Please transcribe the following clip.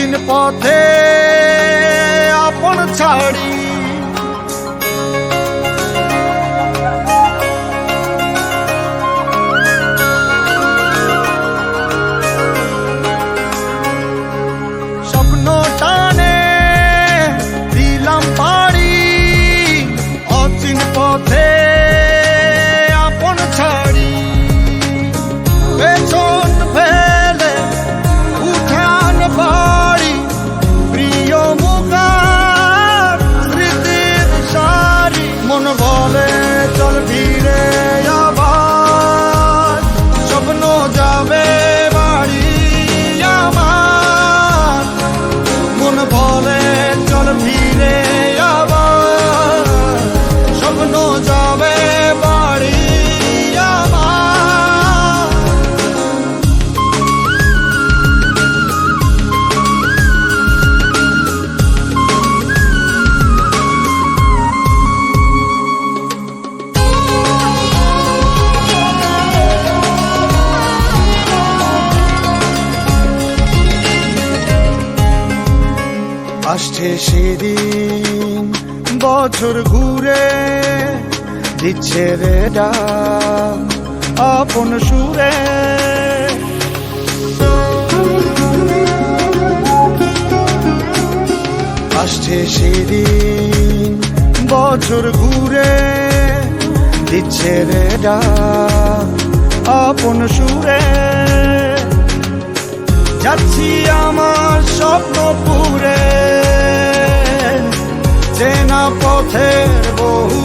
অচিন পথে আপন ছাড়ি স্বপ্ন টানে দিলাম পাড়ি অচিন পথে আপন ছাড়ি পেছন ফেলে উঠান বাড়ি প্রিয় মুখার স্মৃতির সারি মন বলে চল ফিরে আবার স্বপ্ন যাবে বাড়ি আমার মন বলে চল ফিরে আবার স্বপ্ন যাবে বাড়ি আমার আসছে সেদিন বছর ঘুরে দিচ্ছে রে ডাক আপন সুরে আসছে সেদিন বছর ঘুরে দিচ্ছে রে ডাক আপন সুরে যাচ্ছি আমার স্বপ্নপুরে চেনা পথের বহু